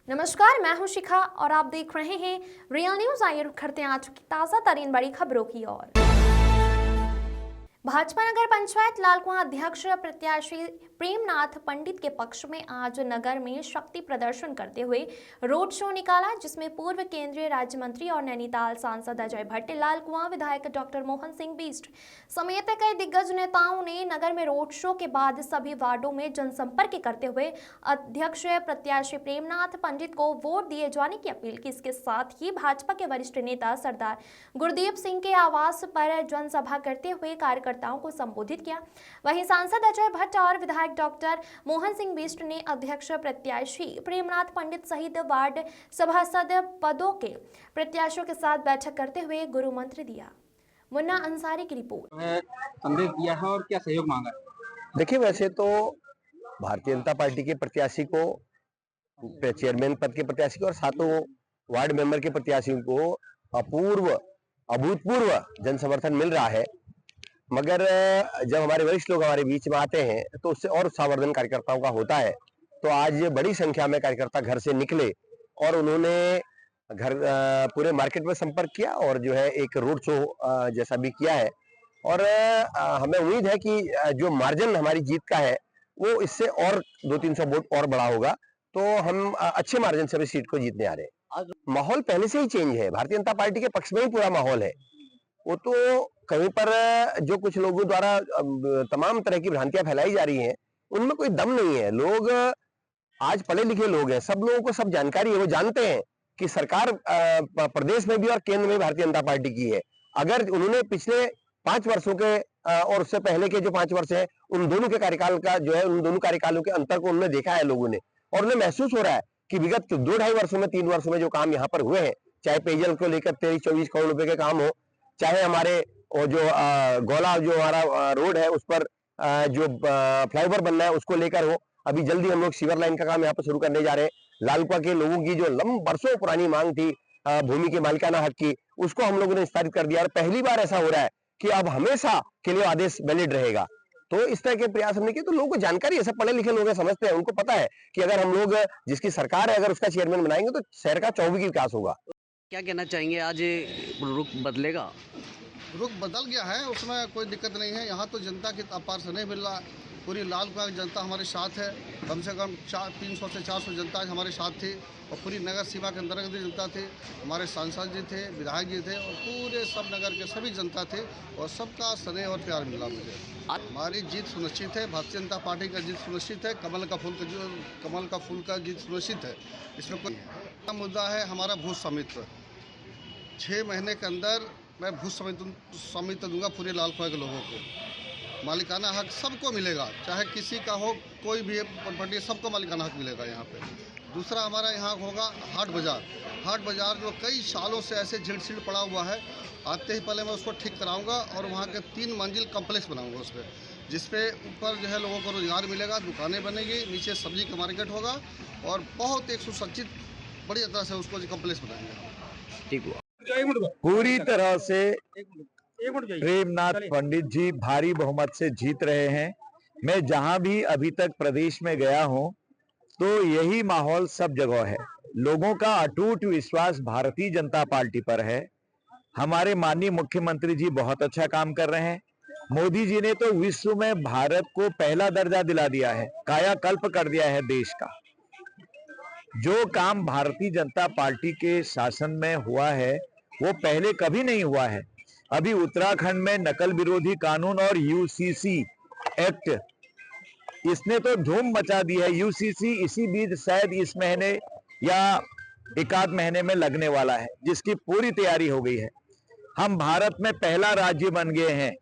नमस्कार, मैं हूं शिखा और आप देख रहे हैं रियल न्यूज। आइए रुक करते हैं आज की ताजा तरीन बड़ी खबरों की ओर। भाजपा नगर पंचायत लालकुआं अध्यक्ष प्रत्याशी प्रेमनाथ पंडित के पक्ष में आज नगर में शक्ति प्रदर्शन करते हुए रोड शो निकाला, जिसमें पूर्व केंद्रीय राज्य मंत्री और नैनीताल सांसद अजय भट्ट, लालकुआं विधायक डॉक्टर मोहन सिंह बिष्ट समेत कई दिग्गज नेताओं ने नगर में रोड शो के बाद सभी वार्डों में जनसंपर्क करते हुए अध्यक्ष प्रत्याशी प्रेमनाथ पंडित को वोट दिए जाने की अपील की। इसके साथ ही भाजपा के वरिष्ठ नेता सरदार गुरदीप सिंह के आवास पर जनसभा करते हुए कार्यकर्ताओं को संबोधित किया। वहीं सांसद अजय भट्ट और विधायक डॉक्टर मोहन सिंह बिष्ट ने अध्यक्ष प्रत्याशी प्रेमनाथ पंडित सहित वार्ड सभासद पदों के प्रत्याशियों के साथ बैठक करते हुए गुरु मंत्र दिया। मुन्ना अंसारी की रिपोर्ट। संदेश दिया है और क्या सहयोग मांगा है? देखिए, वैसे तो भारतीय जनता पार्टी के प्रत्याशी को, चेयरमैन पद के प्रत्याशी को और सातों वार्ड मेंबर के प्रत्याशियों को अभूतपूर्व जन समर्थन मिल रहा है। मगर जब हमारे वरिष्ठ लोग हमारे बीच में आते हैं तो उससे और उत्साहवर्धन कार्यकर्ताओं का होता है। तो आज बड़ी संख्या में कार्यकर्ता घर से निकले और उन्होंने पूरे मार्केट में संपर्क किया और जो है एक रोड शो जैसा भी किया है। और हमें उम्मीद है कि जो मार्जिन हमारी जीत का है वो इससे और 200-300 वोट और बड़ा होगा, तो हम अच्छे मार्जिन से इस सीट को जीतने आ रहे हैं। माहौल पहले से ही चेंज है, भारतीय जनता पार्टी के पक्ष में ही पूरा माहौल है। वो तो कहीं पर जो कुछ लोगों द्वारा तमाम तरह की भ्रांतियां फैलाई जा रही हैं, उनमें कोई दम नहीं है। लोग आज पढ़े लिखे लोग हैं, सब लोगों को सब जानकारी है, वो जानते हैं कि सरकार प्रदेश में भी और केंद्र में भारतीय जनता पार्टी की है। अगर उन्होंने पिछले 5 वर्षों के और उससे पहले के जो 5 वर्ष है, उन दोनों के कार्यकाल का जो है, उन दोनों कार्यकालों के अंतर को उन्होंने देखा है लोगों ने, और उन्हें महसूस हो रहा है कि विगत 2-2.5 वर्षों में, 3 वर्षों में जो काम यहाँ पर हुए हैं, चाहे पेयजल को लेकर 23-24 करोड़ रुपए के काम हो, चाहे हमारे वो जो गोला जो हमारा रोड है उस पर जो फ्लाईओवर बनना है उसको लेकर हो, अभी जल्दी हम लोग सीवर लाइन का काम यहाँ पर शुरू करने जा रहे हैं। लालकुआं के लोगों की जो बरसों पुरानी मांग थी भूमि के मालिकाना हक की, उसको हम लोगों ने विस्तारित कर दिया और पहली बार ऐसा हो रहा है कि अब हमेशा के लिए आदेश वैलिड रहेगा। तो इस तरह के प्रयास हमने किए, तो लोगों को जानकारी है, सब पढ़े लिखे लोग हैं, समझते हैं, उनको पता है कि अगर हम लोग जिसकी सरकार है अगर उसका चेयरमैन बनाएंगे तो शहर का चौमुखी विकास होगा। क्या कहना चाहेंगे, आज रुख बदलेगा? रुख बदल गया है, उसमें कोई दिक्कत नहीं है। यहाँ तो जनता की अपार से नहीं मिल रहा, पूरी लालकुआं की जनता हमारे साथ है। कम से कम 300 से 400 जनता हमारे साथ थी और पूरी नगर सीमा के अंतर्गत जनता थी। हमारे सांसद जी थे, विधायक जी थे और पूरे सब नगर के सभी जनता थे और सबका स्नेह और प्यार मिला मुझे। हमारी जीत सुनिश्चित है, भारतीय जनता पार्टी का जीत सुनिश्चित है, कमल का फूल का जीत सुनिश्चित है। इसमें कोई मुद्दा है हमारा भू स्वामित्व। 6 महीने के अंदर मैं भू स्वामित्व दूंगा पूरे लालकुआं के लोगों को। मालिकाना हक सबको मिलेगा, चाहे किसी का हो, कोई भी प्रॉपर्टी, सबको मालिकाना हक मिलेगा यहाँ पे। दूसरा हमारा यहाँ होगा हाट बाज़ार जो कई सालों से ऐसे झिड़ पड़ा हुआ है, आते ही पहले मैं उसको ठीक कराऊंगा और वहाँ के 3 मंजिल कम्प्लेक्स बनाऊंगा उस पर, जिसपे ऊपर जो है लोगों को रोजगार मिलेगा, दुकानें बनेगी, नीचे सब्जी का मार्केट होगा और बहुत एक सुसज्जित बढ़िया तरह से उसको कम्प्लेक्स बनाएंगे। ठीक हुआ। पूरी तरह से प्रेमनाथ पंडित जी भारी बहुमत से जीत रहे हैं। मैं जहां भी अभी तक प्रदेश में गया हूं तो यही माहौल सब जगह है। लोगों का अटूट विश्वास भारतीय जनता पार्टी पर है। हमारे माननीय मुख्यमंत्री जी बहुत अच्छा काम कर रहे हैं। मोदी जी ने तो विश्व में भारत को पहला दर्जा दिला दिया है, कायाकल्प कर दिया है देश का। जो काम भारतीय जनता पार्टी के शासन में हुआ है वो पहले कभी नहीं हुआ है। अभी उत्तराखंड में नकल विरोधी कानून और यूसीसी एक्ट, इसने तो धूम मचा दी है। यूसीसी इसी बीच शायद इस महीने या 1-आध महीने में लगने वाला है, जिसकी पूरी तैयारी हो गई है। हम भारत में पहला राज्य बन गए हैं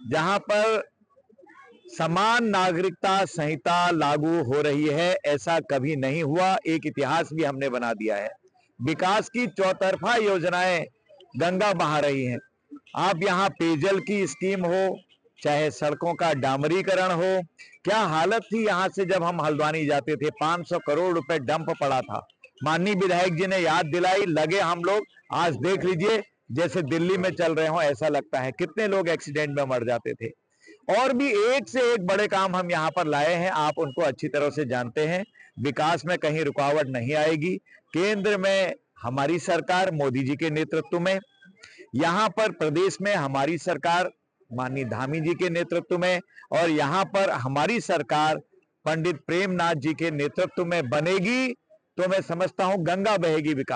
जहां पर समान नागरिकता संहिता लागू हो रही है। ऐसा कभी नहीं हुआ, एक इतिहास भी हमने बना दिया है। विकास की चौतरफा योजनाएं गंगा बहा रही हैं। आप यहाँ पेयजल की स्कीम हो, चाहे सड़कों का डामरीकरण हो, क्या हालत थी यहाँ से जब हम हल्द्वानी जाते थे, 500 करोड़ रुपए डंप पड़ा था। माननीय विधायक जी ने याद दिलाई, लगे हम लोग। आज देख लीजिए जैसे दिल्ली में चल रहे हो ऐसा लगता है। कितने लोग एक्सीडेंट में मर जाते थे। और भी एक से एक बड़े काम हम यहाँ पर लाए हैं, आप उनको अच्छी तरह से जानते हैं। विकास में कहीं रुकावट नहीं आएगी। केंद्र में हमारी सरकार मोदी जी के नेतृत्व में, यहाँ पर प्रदेश में हमारी सरकार माननीय धामी जी के नेतृत्व में, और यहाँ पर हमारी सरकार पंडित प्रेमनाथ जी के नेतृत्व में बनेगी तो मैं समझता हूं गंगा बहेगी विकास।